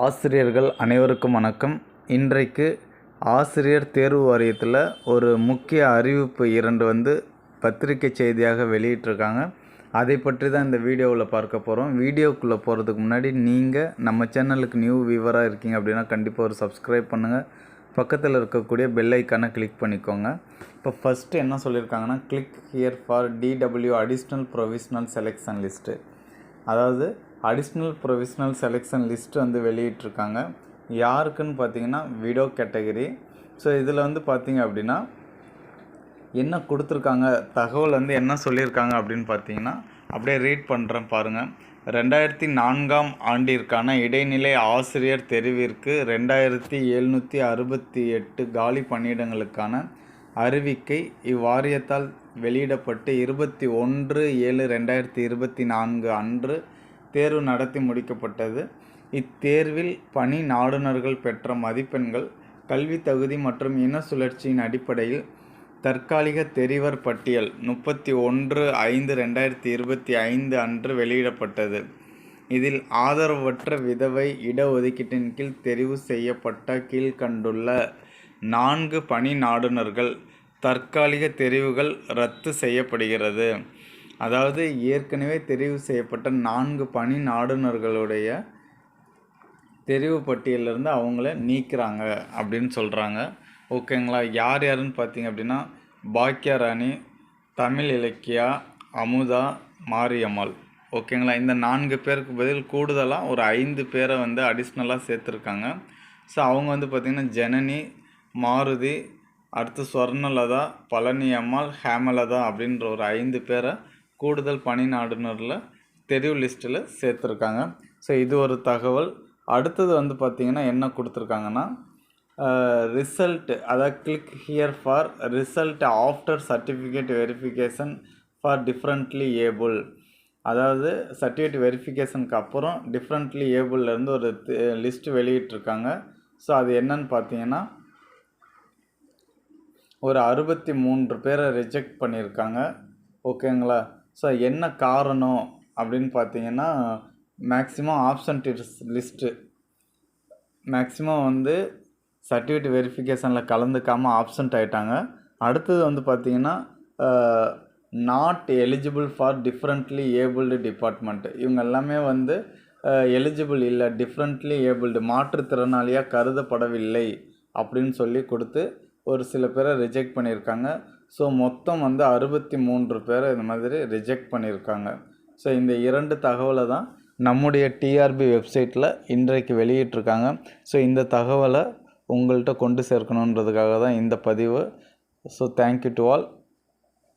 ஆசிரியர்கள் அனைவருக்கும் வணக்கம். இன்றைக்கு ஆசிரியர் தேர்வு வாரியத்தில் ஒரு முக்கிய அறிவிப்பு 2 பத்திரிகை செய்தியாக வெளியிட்டிருக்காங்க. அதை பற்றி தான் இந்த வீடியோவில் பார்க்க போகிறோம். வீடியோக்குள்ளே போகிறதுக்கு முன்னாடி நீங்கள் நம்ம சேனலுக்கு நியூ வியூவராக இருக்கீங்க அப்படின்னா கண்டிப்பாக ஒரு சப்ஸ்கிரைப் பண்ணுங்கள். பக்கத்தில் இருக்கக்கூடிய பெல் ஐக்கானை கிளிக் பண்ணிக்கோங்க. இப்போ ஃபஸ்ட்டு என்ன சொல்லியிருக்காங்கன்னா, click here for DW additional provisional selection list. அதாவது அடிஷ்னல் ப்ரொவிஷ்னல் செலெக்ஷன் லிஸ்ட்டு வெளியிட்டிருக்காங்க. யாருக்குன்னு பார்த்தீங்கன்னா விடோ கேட்டகரி. ஸோ இதில் பார்த்தீங்க அப்படின்னா என்ன கொடுத்துருக்காங்க, தகவல் என்ன சொல்லியிருக்காங்க அப்படின்னு பார்த்தீங்கன்னா, அப்படியே ரீட் பண்ணுறேன் பாருங்கள். 2004ஆம் ஆண்டிற்கான இடைநிலை ஆசிரியர் தெரிவிற்கு 2768 காலி பணியிடங்களுக்கான அறிவிக்கை இவ்வாரியத்தால் வெளியிடப்பட்டு 21/7/2024 அன்று தேர்வு நடத்தி முடிக்கப்பட்டது. இத்தேர்வில் பணி நாடுனர்கள் பெற்ற மதிப்பெண்கள், கல்வி தகுதி மற்றும் இன சுழற்சியின் அடிப்படையில் தற்காலிக தெரிவர் பட்டியல் 31/5/2025 அன்று வெளியிடப்பட்டது. இதில் ஆதரவற்ற விதவை இடஒதுக்கீட்டின் கீழ் தெரிவு செய்யப்பட்ட கீழ்கண்டுள்ள 4 பணி நாடுனர்கள் தற்காலிக தெரிவுகள் ரத்து செய்யப்படுகிறது. அதாவது ஏற்கனவே தெரிவு செய்யப்பட்ட 4 பணி நாடுனர்களுடைய தெரிவு பட்டியலிருந்து அவங்கள நீக்கிறாங்க அப்படின்னு சொல்கிறாங்க. ஓகேங்களா. யார் யாருன்னு பார்த்தீங்க அப்படின்னா, பாக்கியராணி, தமிழ் இலக்கியா, அமுதா, மாரியம்மாள். ஓகேங்களா. இந்த 4 பேருக்கு பதில் கூடுதலாக ஒரு 5 பேரை அடிஷ்னலாக சேர்த்துருக்காங்க. ஸோ அவங்க பார்த்திங்கன்னா ஜனனி, மாருதி, அடுத்து ஸ்வர்ணலதா, பழனி அம்மாள், ஹேமலதா அப்படின்ற ஒரு 5 பேரை கூடுதல் பணி நாடுனரில் தெரிவு லிஸ்ட்டில் சேர்த்துருக்காங்க. ஸோ இது ஒரு தகவல். அடுத்தது பார்த்திங்கன்னா என்ன கொடுத்துருக்காங்கன்னா, ரிசல்ட், அதாவது click here for result after certificate verification for differently able. அதாவது சர்டிஃபிகேட் வெரிஃபிகேஷனுக்கு அப்புறம் டிஃப்ரெண்ட்லி ஏபிள்லேருந்து ஒரு லிஸ்ட்டு வெளியிட்டிருக்காங்க. ஸோ அது என்னன்னு பார்த்தீங்கன்னா, ஒரு 63 பேரை ரிஜெக்ட் பண்ணியிருக்காங்க. ஓகேங்களா. ஸோ என்ன காரணம் அப்படின்னு பார்த்தீங்கன்னா, maximum absent list, maximum certificate வெரிஃபிகேஷனில் கலந்துக்காமல் ஆப்சண்ட் ஆகிட்டாங்க. அடுத்தது பார்த்தீங்கன்னா, not eligible for differently abled department. இவங்க எல்லாமே எலிஜிபிள் இல்லை, டிஃப்ரெண்ட்லி ஏபிள்டு மாற்றுத்திறனாளியாக கருதப்படவில்லை அப்படின்னு சொல்லி கொடுத்து ஒரு சில பேரை ரிஜெக்ட் பண்ணியிருக்காங்க. ஸோ மொத்தம் 63 பேரை இந்த மாதிரி ரிஜெக்ட் பண்ணியிருக்காங்க. ஸோ இந்த 2 தகவலை தான் நம்முடைய டிஆர்பி வெப்சைட்டில் இன்றைக்கு வெளியிட்டிருக்காங்க. ஸோ இந்த தகவலை உங்கள்கிட்ட கொண்டு சேர்க்கணுன்றதுக்காக தான் இந்த பதிவு. So thank you to all.